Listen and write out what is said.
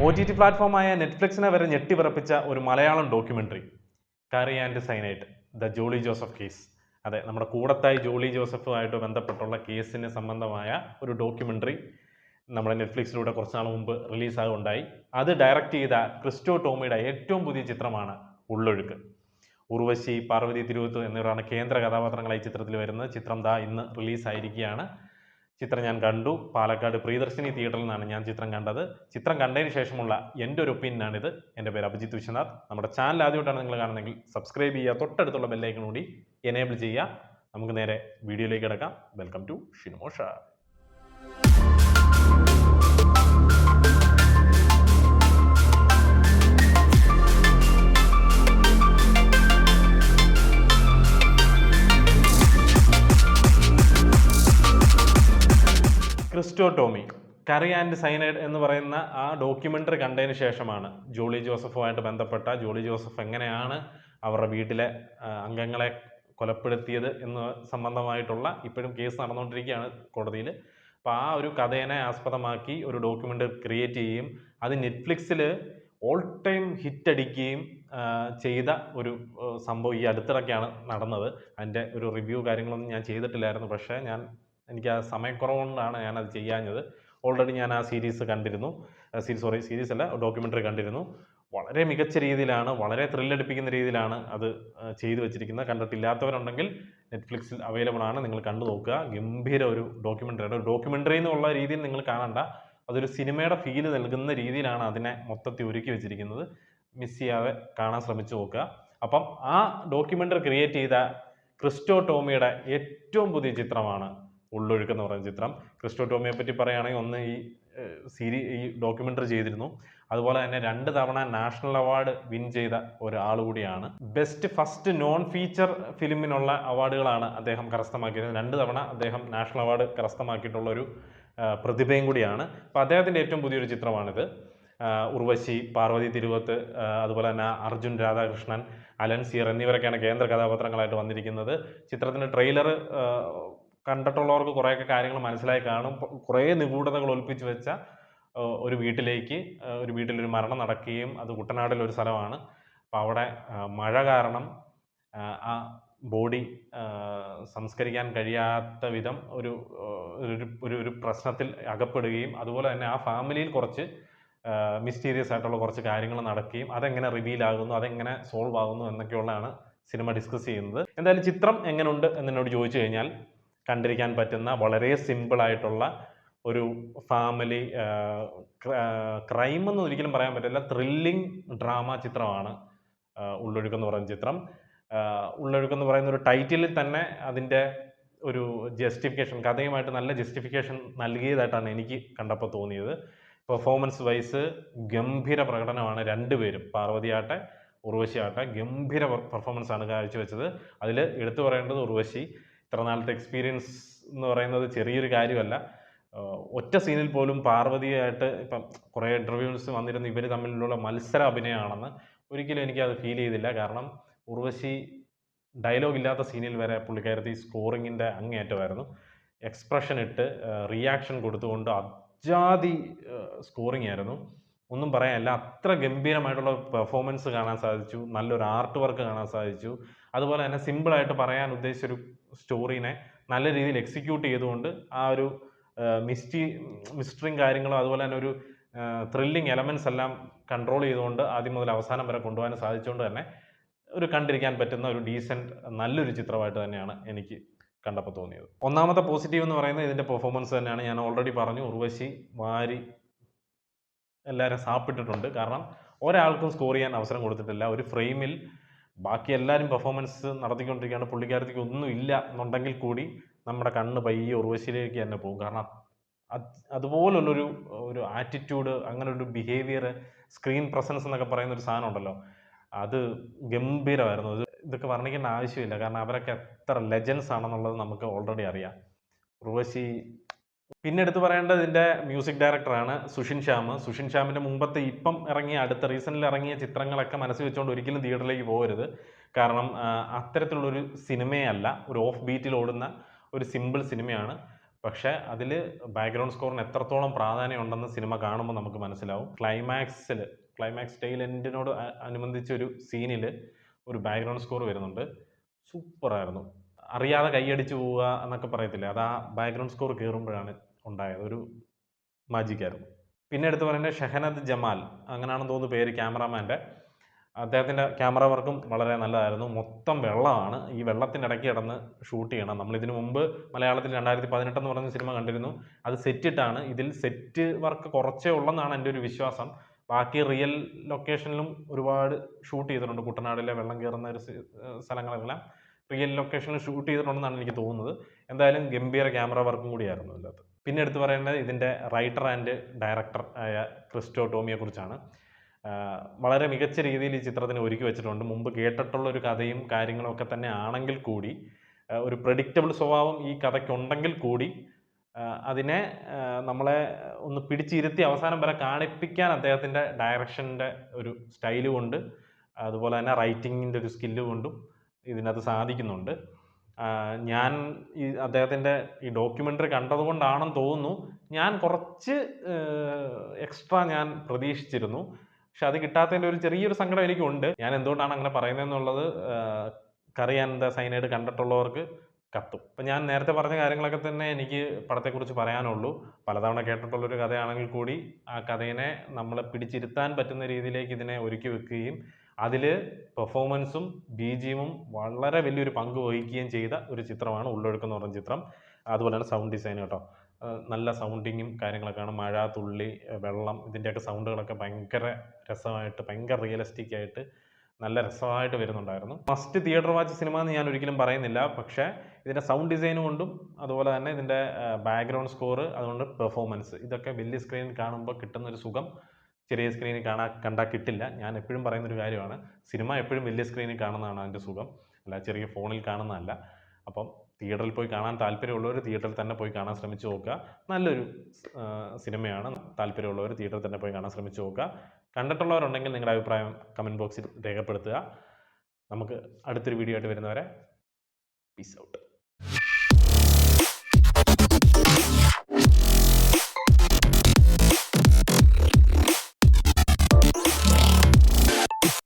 OTT പ്ലാറ്റ്ഫോമായ നെറ്റ്ഫ്ലിക്സിനെ വരെ ഞെട്ടിവിറപ്പിച്ച ഒരു Malayalam documentary curry and cyanide the Jolly Joseph case. അതെ, നമ്മുടെ കൂടത്തായി ജോളി ജോസഫുമായിട്ട് ബന്ധപ്പെട്ടുള്ള കേസിന് സംബന്ധമായ ഒരു ഡോക്യുമെൻ്ററി നമ്മുടെ നെറ്റ്ഫ്ലിക്സിലൂടെ കുറച്ച് നാൾ മുമ്പ് റിലീസാകുണ്ടായി. അത് ഡയറക്റ്റ് ചെയ്ത ക്രിസ്റ്റോ ടോമിയുടെ ഏറ്റവും പുതിയ ചിത്രമാണ് ഉള്ളൊഴുക്ക്. ഉർവശി, പാർവതി തിരുവത്ത് എന്നിവരാണ് കേന്ദ്ര കഥാപാത്രങ്ങളായി ചിത്രത്തിൽ വരുന്നത്. ചിത്രം ഇന്ന് റിലീസായിരിക്കുകയാണ്. ചിത്രം ഞാൻ കണ്ടു. പാലക്കാട് പ്രിയദർശിനി തിയേറ്ററിൽ നിന്നാണ് ഞാൻ ചിത്രം കണ്ടത്. ചിത്രം കണ്ടതിന് ശേഷമുള്ള എൻ്റെ ഒരു ഒപ്പീനിയനാണിത്. എൻ്റെ പേര് അഭിജിത്ത് വിശ്വനാഥ്. നമ്മുടെ ചാനൽ ആദ്യമായിട്ടാണ് നിങ്ങൾ കാണുന്നതെങ്കിൽ സബ്സ്ക്രൈബ് ചെയ്യുക, തൊട്ടടുത്തുള്ള ബെല്ലൈക്കൺ കൂടി എനേബിൾ ചെയ്യുക. നമുക്ക് നേരെ വീഡിയോയിലേക്ക് കിടക്കാം. Welcome to Shinosha. Christo Tomy curry and cyanide എന്ന് പറയുന്ന ആ ഡോക്യുമെൻ്ററി കണ്ടതിന് ശേഷമാണ് ജോളി ജോസഫുമായിട്ട് ബന്ധപ്പെട്ട ജോളി ജോസഫ് എങ്ങനെയാണ് അവരുടെ വീട്ടിലെ അംഗങ്ങളെ കൊലപ്പെടുത്തിയത് എന്ന് സംബന്ധമായിട്ടുള്ള ഇപ്പോഴും കേസ് നടന്നുകൊണ്ടിരിക്കുകയാണ് കോടതിയിൽ. അപ്പോൾ ആ ഒരു കഥയെ ആസ്പദമാക്കി ഒരു ഡോക്യുമെൻ്ററി ക്രിയേറ്റ് ചെയ്യുകയും അത് നെറ്റ്ഫ്ലിക്സിൽ ഓൾ ടൈം ഹിറ്റ് അടിക്കുകയും ചെയ്ത ഒരു സംഭവം ഈ അടുത്തിടയ്ക്കാണ് നടന്നത്. അതിൻ്റെ ഒരു റിവ്യൂ കാര്യങ്ങളൊന്നും ഞാൻ ചെയ്തിട്ടില്ലായിരുന്നു. പക്ഷേ എനിക്ക് ആ സമയക്കുറവുകൊണ്ടാണ് ഞാനത് ചെയ്യാഞ്ഞത്. ഓൾറെഡി ഞാൻ ആ സീരീസ് കണ്ടിരുന്നു. സീരീസ് അല്ല, ഡോക്യുമെൻ്ററി കണ്ടിരുന്നു. വളരെ മികച്ച രീതിയിലാണ്, വളരെ ത്രില്ലടിപ്പിക്കുന്ന രീതിയിലാണ് അത് ചെയ്തു വെച്ചിരിക്കുന്നത്. കണ്ടിട്ടില്ലാത്തവരുണ്ടെങ്കിൽ നെറ്റ്ഫ്ലിക്സിൽ അവൈലബിൾ ആണ്, നിങ്ങൾ കണ്ടു നോക്കുക. ഗംഭീര ഒരു ഡോക്യുമെൻ്ററിയാണ്. ഒരു ഡോക്യുമെൻ്ററി എന്നുള്ള രീതിയിൽ നിങ്ങൾ കാണണ്ട, അതൊരു സിനിമയുടെ ഫീല് നൽകുന്ന രീതിയിലാണ് അതിനെ മൊത്തത്തിൽ ഒരുക്കി വെച്ചിരിക്കുന്നത്. മിസ് ചെയ്യാതെ കാണാൻ ശ്രമിച്ചു നോക്കുക. അപ്പം ആ ഡോക്യുമെൻ്ററി ക്രിയേറ്റ് ചെയ്ത ക്രിസ്റ്റോ ടോമിയുടെ ഏറ്റവും പുതിയ ചിത്രമാണ് ഉള്ളൊഴുക്ക് എന്ന് പറയുന്ന ചിത്രം. ക്രിസ്റ്റോ ടോമിയെ പറ്റി പറയുകയാണെങ്കിൽ ഈ ഡോക്യുമെൻ്ററി ചെയ്തിരുന്നു. അതുപോലെ തന്നെ 2 തവണ നാഷണൽ അവാർഡ് വിൻ ചെയ്ത ഒരാൾ കൂടിയാണ്. ബെസ്റ്റ് ഫസ്റ്റ് നോൺ ഫീച്ചർ ഫിലിമിനുള്ള അവാർഡുകളാണ് അദ്ദേഹം കരസ്ഥമാക്കിയത്. 2 തവണ അദ്ദേഹം നാഷണൽ അവാർഡ് കരസ്ഥമാക്കിയിട്ടുള്ള ഒരു പ്രതിഭയും കൂടിയാണ്. അപ്പോൾ അദ്ദേഹത്തിൻ്റെ ഏറ്റവും പുതിയൊരു ചിത്രമാണിത്. ഉർവശി, പാർവതി തിരുവത്ത്, അതുപോലെ തന്നെ അർജുൻ രാധാകൃഷ്ണൻ, അലൻ സിയർ എന്നിവരൊക്കെയാണ് കേന്ദ്ര കഥാപാത്രങ്ങളായിട്ട് വന്നിരിക്കുന്നത്. ചിത്രത്തിൻ്റെ ട്രെയിലർ കണ്ടിട്ടുള്ളവർക്ക് കുറേയൊക്കെ കാര്യങ്ങൾ മനസ്സിലായി കാണും. കുറേ നിഗൂഢതകൾ ഒളിപ്പിച്ച് വെച്ച ഒരു വീട്ടിലൊരു മരണം നടക്കുകയും അത് കുട്ടനാടിലൊരു സ്ഥലമാണ്. അപ്പോൾ അവിടെ മഴ കാരണം ആ ബോഡി സംസ്കരിക്കാൻ കഴിയാത്ത വിധം ഒരു പ്രശ്നത്തിൽ അകപ്പെടുകയും അതുപോലെ തന്നെ ആ ഫാമിലിയിൽ കുറച്ച് മിസ്റ്റീരിയസ് ആയിട്ടുള്ള കുറച്ച് കാര്യങ്ങൾ നടക്കുകയും അതെങ്ങനെ റിവീൽ ആകുന്നു, അതെങ്ങനെ സോൾവ് ആകുന്നു എന്നൊക്കെയുള്ളതാണ് സിനിമ ഡിസ്കസ് ചെയ്യുന്നത്. എന്തായാലും ചിത്രം എങ്ങനെയുണ്ട് എന്നോട് ചോദിച്ചു കഴിഞ്ഞാൽ കണ്ടിരിക്കാൻ പറ്റുന്ന വളരെ സിമ്പിളായിട്ടുള്ള ഒരു ഫാമിലി ക്രൈം എന്ന് ഒരിക്കലും പറയാൻ പറ്റില്ല, ത്രില്ലിംഗ് ഡ്രാമ ചിത്രമാണ് ഉള്ളൊഴുക്ക് എന്ന് പറയുന്ന ചിത്രം. ഉള്ളൊഴുക്ക് എന്ന് പറയുന്ന ഒരു ടൈറ്റിലിൽ തന്നെ അതിൻ്റെ ഒരു ജസ്റ്റിഫിക്കേഷൻ, കഥയുമായിട്ട് നല്ല ജസ്റ്റിഫിക്കേഷൻ നൽകിയതായിട്ടാണ് എനിക്ക് കണ്ടപ്പോൾ തോന്നിയത്. പെർഫോമൻസ് വൈസ് ഗംഭീര പ്രകടനമാണ് രണ്ടുപേരും, പാർവതി ആട്ടെ ഉർവശി ആട്ടെ ഗംഭീര പെർഫോമൻസ് ആണ് കാഴ്ചവെച്ചത്. അതിൽ എടുത്തു പറയേണ്ടത് ഉർവശി. ഇത്ര നാളത്തെ എക്സ്പീരിയൻസ് എന്ന് പറയുന്നത് ചെറിയൊരു കാര്യമല്ല. ഒറ്റ സീനിൽ പോലും പാർവതിയായിട്ട് ഇപ്പം കുറേ ഇൻ്റർവ്യൂസ് വന്നിരുന്നു ഇവർ തമ്മിലുള്ള മത്സര അഭിനയമാണെന്ന്. ഒരിക്കലും എനിക്കത് ഫീൽ ചെയ്തില്ല. കാരണം ഉർവശി ഡയലോഗ് ഇല്ലാത്ത സീനിൽ വരെ പുള്ളിക്കാരത്തി സ്കോറിങ്ങിൻ്റെ അങ്ങേയറ്റമായിരുന്നു. എക്സ്പ്രഷൻ ഇട്ട് റിയാക്ഷൻ കൊടുത്തുകൊണ്ട് അജാതി സ്കോറിംഗ് ആയിരുന്നു, ഒന്നും പറയാനില്ല. അത്ര ഗംഭീരമായിട്ടുള്ള പെർഫോമൻസ് കാണാൻ സാധിച്ചു, നല്ലൊരു ആർട്ട് വർക്ക് കാണാൻ സാധിച്ചു. അതുപോലെ തന്നെ സിമ്പിളായിട്ട് പറയാൻ ഉദ്ദേശിച്ചൊരു സ്റ്റോറീനെ നല്ല രീതിയിൽ എക്സിക്യൂട്ട് ചെയ്തുകൊണ്ട് ആ ഒരു മിസ്റ്ററിയും കാര്യങ്ങളും അതുപോലെ തന്നെ ഒരു ത്രില്ലിങ് എലമെൻറ്റ്സ് എല്ലാം കൺട്രോൾ ചെയ്തുകൊണ്ട് ആദ്യം മുതൽ അവസാനം വരെ കൊണ്ടുപോകാൻ സാധിച്ചുകൊണ്ട് തന്നെ ഒരു കണ്ടിരിക്കാൻ പറ്റുന്ന ഒരു ഡീസൻറ്റ് നല്ലൊരു ചിത്രമായിട്ട് തന്നെയാണ് എനിക്ക് കണ്ടപ്പോൾ തോന്നിയത്. ഒന്നാമത്തെ പോസിറ്റീവ് എന്ന് പറയുന്നത് ഇതിൻ്റെ പെർഫോമൻസ് തന്നെയാണ്. ഞാൻ ഓൾറെഡി പറഞ്ഞു, ഉർവശി വാരി എല്ലാവരും സാപ്പിട്ടിട്ടുണ്ട്. കാരണം ഒരാൾക്കും സ്കോർ ചെയ്യാൻ അവസരം കൊടുത്തിട്ടില്ല. ഒരു ഫ്രെയിമിൽ ബാക്കി എല്ലാവരും പെർഫോമൻസ് നടത്തിക്കൊണ്ടിരിക്കുകയാണ്, പുള്ളിക്കാരത്തേക്ക് ഒന്നും ഇല്ല എന്നുണ്ടെങ്കിൽ കൂടി നമ്മുടെ കണ്ണ് പയ്യെ ഉർവശിയിലേക്ക് തന്നെ പോകും. കാരണം അതുപോലുള്ളൊരു ആറ്റിറ്റ്യൂഡ്, അങ്ങനെ ഒരു ബിഹേവിയർ, സ്ക്രീൻ പ്രസൻസ് എന്നൊക്കെ പറയുന്ന ഒരു സാധനം ഉണ്ടല്ലോ, അത് ഗംഭീരമായിരുന്നു. ഇതൊക്കെ വർണ്ണിക്കേണ്ട ആവശ്യമില്ല, കാരണം അവരൊക്കെ എത്ര ലെജൻസ് ആണെന്നുള്ളത് നമുക്ക് ഓൾറെഡി അറിയാം. ഉർവശി. പിന്നെ എടുത്തു പറയേണ്ടത് ഇതിൻ്റെ മ്യൂസിക് ഡയറക്ടറാണ് സുഷിൻ ശ്യാം. സുഷിൻ ശ്യാമിൻ്റെ മുമ്പത്തെ ഇപ്പം റീസെൻ്റിൽ ഇറങ്ങിയ ചിത്രങ്ങളൊക്കെ മനസ്സിൽ വെച്ചുകൊണ്ട് ഒരിക്കലും തിയേറ്ററിലേക്ക് പോകരുത്. കാരണം അത്തരത്തിലുള്ളൊരു സിനിമയല്ല, ഒരു ഓഫ് ബീറ്റിൽ ഓടുന്ന ഒരു സിമ്പിൾ സിനിമയാണ്. പക്ഷേ അതിൽ ബാക്ക്ഗ്രൗണ്ട് സ്കോറിന് എത്രത്തോളം പ്രാധാന്യം ഉണ്ടെന്ന് സിനിമ കാണുമ്പോൾ നമുക്ക് മനസ്സിലാവും. ക്ലൈമാക്സ് ടെയിൽ എൻഡിനോട് അനുബന്ധിച്ചൊരു സീനിൽ ഒരു ബാക്ക്ഗ്രൗണ്ട് സ്കോർ വരുന്നുണ്ട്. സൂപ്പറായിരുന്നു. അറിയാതെ കൈയടിച്ചു പോവുക എന്നൊക്കെ പറയത്തില്ലേ, അത് ആ ബാക്ക്ഗ്രൗണ്ട് സ്കോർ കയറുമ്പോഴാണ് ഉണ്ടായത്. ഒരു മാജിക്കായിരുന്നു. പിന്നെ എടുത്ത് പറയുന്നത് ഷഹനദ് ജമാൽ, അങ്ങനെയാണെന്ന് തോന്നുന്നു പേര്, ക്യാമറാമാൻ്റെ. അദ്ദേഹത്തിൻ്റെ ക്യാമറ വർക്കും വളരെ നല്ലതായിരുന്നു. മൊത്തം വെള്ളമാണ്. ഈ വെള്ളത്തിൻ്റെ ഇടയ്ക്ക് കിടന്ന് ഷൂട്ട് ചെയ്യണം. നമ്മളിതിനു മുമ്പ് മലയാളത്തിൽ 2018 എന്ന് പറയുന്ന സിനിമ കണ്ടിരുന്നു. അത് സെറ്റിട്ടാണ്. ഇതിൽ സെറ്റ് വർക്ക് കുറച്ചേ ഉള്ളെന്നാണ് എൻ്റെ ഒരു വിശ്വാസം. ബാക്കി റിയൽ ലൊക്കേഷനിലും ഒരുപാട് ഷൂട്ട് ചെയ്തിട്ടുണ്ട്. കുട്ടനാടിലെ വെള്ളം കയറുന്ന ഒരു സ്ഥലങ്ങളെല്ലാം റിയൽ ലൊക്കേഷനിൽ ഷൂട്ട് ചെയ്തിട്ടുണ്ടെന്നാണ് എനിക്ക് തോന്നുന്നത്. എന്തായാലും ഗംഭീര ക്യാമറ വർക്കും കൂടിയായിരുന്നു ഇതിനകത്ത്. പിന്നെ എടുത്ത് പറയേണ്ടത് ഇതിൻ്റെ റൈറ്റർ ആൻഡ് ഡയറക്ടർ ആയ ക്രിസ്റ്റോ ടോമിയെ കുറിച്ചാണ്. വളരെ മികച്ച രീതിയിൽ ഈ ചിത്രത്തിന് ഒരുക്കി വെച്ചിട്ടുണ്ട്. മുമ്പ് കേട്ടിട്ടുള്ള ഒരു കഥയും കാര്യങ്ങളും ഒക്കെ തന്നെ ആണെങ്കിൽ കൂടി, ഒരു പ്രഡിക്റ്റബിൾ സ്വഭാവം ഈ കഥയ്ക്കുണ്ടെങ്കിൽ കൂടി, അതിനെ നമ്മളെ ഒന്ന് പിടിച്ചിരുത്തി അവസാനം വരെ കാണിപ്പിക്കാൻ അദ്ദേഹത്തിൻ്റെ ഡയറക്ഷൻ്റെ ഒരു സ്റ്റൈല് കൊണ്ട്, അതുപോലെ തന്നെ റൈറ്റിങ്ങിൻ്റെ ഒരു സ്കില്ല് കൊണ്ടും ഇതിനകത്ത് സാധിക്കുന്നുണ്ട്. ഞാൻ ഈ അദ്ദേഹത്തിൻ്റെ ഈ ഡോക്യുമെൻ്ററി കണ്ടതുകൊണ്ടാണെന്ന് തോന്നുന്നു, ഞാൻ കുറച്ച് എക്സ്ട്രാ ഞാൻ പ്രതീക്ഷിച്ചിരുന്നു. പക്ഷെ അത് കിട്ടാത്തതിൻ്റെ ഒരു ചെറിയൊരു സങ്കടം എനിക്കുണ്ട്. ഞാൻ എന്തുകൊണ്ടാണ് അങ്ങനെ പറയുന്നതെന്നുള്ളത് കറി ആൻഡ് ദ സൈനൈഡ് കണ്ടിട്ടുള്ളവർക്ക് കത്തും. അപ്പം ഞാൻ നേരത്തെ പറഞ്ഞ കാര്യങ്ങളൊക്കെ തന്നെ എനിക്ക് പടത്തെക്കുറിച്ച് പറയാനുള്ളൂ. പലതവണ കേട്ടിട്ടുള്ളൊരു കഥയാണെങ്കിൽ കൂടി ആ കഥയെ നമ്മളെ പിടിച്ചിരുത്താൻ പറ്റുന്ന രീതിയിലേക്ക് ഇതിനെ ഒരുക്കി വെക്കുകയും അതിൽ പെർഫോമൻസും BGMഉം വളരെ വലിയൊരു പങ്ക് വഹിക്കുകയും ചെയ്ത ഒരു ചിത്രമാണ് ഉള്ളൊഴുക്ക് എന്ന് പറഞ്ഞ ചിത്രം. അതുപോലെ തന്നെ സൗണ്ട് ഡിസൈൻ കേട്ടോ, നല്ല സൗണ്ടിങ്ങും കാര്യങ്ങളൊക്കെയാണ്. മഴ, തുള്ളി, വെള്ളം, ഇതിൻ്റെയൊക്കെ സൗണ്ടുകളൊക്കെ ഭയങ്കര രസമായിട്ട്, ഭയങ്കര റിയലിസ്റ്റിക് ആയിട്ട് നല്ല രസമായിട്ട് വരുന്നുണ്ടായിരുന്നു. മസ്റ്റ് തിയേറ്റർ വാച്ച് സിനിമ എന്ന് ഞാൻ ഒരിക്കലും പറയുന്നില്ല. പക്ഷേ ഇതിൻ്റെ സൗണ്ട് ഡിസൈൻ കൊണ്ടും അതുപോലെ തന്നെ ഇതിൻ്റെ ബാക്ക്ഗ്രൗണ്ട് സ്കോർ, അതുകൊണ്ട് പെർഫോമൻസ്, ഇതൊക്കെ വലിയ സ്ക്രീനിൽ കാണുമ്പോൾ കിട്ടുന്നൊരു സുഖം ചെറിയ സ്ക്രീനിൽ കണ്ടാൽ കിട്ടില്ല. ഞാൻ എപ്പോഴും പറയുന്നൊരു കാര്യമാണ്, സിനിമ എപ്പോഴും വലിയ സ്ക്രീനിൽ കാണുന്നതാണ് അതിൻ്റെ സുഖം, അല്ല ചെറിയ ഫോണിൽ കാണുന്നതല്ല. അപ്പം തിയേറ്ററിൽ പോയി കാണാൻ താല്പര്യമുള്ളവർ തിയേറ്ററിൽ തന്നെ പോയി കാണാൻ ശ്രമിച്ചു നോക്കുക. നല്ലൊരു സിനിമയാണ്. താല്പര്യമുള്ളവർ തിയേറ്ററിൽ തന്നെ പോയി കാണാൻ ശ്രമിച്ചു നോക്കുക. കണ്ടിട്ടുള്ളവരുണ്ടെങ്കിൽ നിങ്ങളുടെ അഭിപ്രായം കമൻറ്റ് ബോക്സിൽ രേഖപ്പെടുത്തുക. നമുക്ക് അടുത്തൊരു വീഡിയോ ആയിട്ട് വരുന്നവരെ പീസ് ഔട്ട്.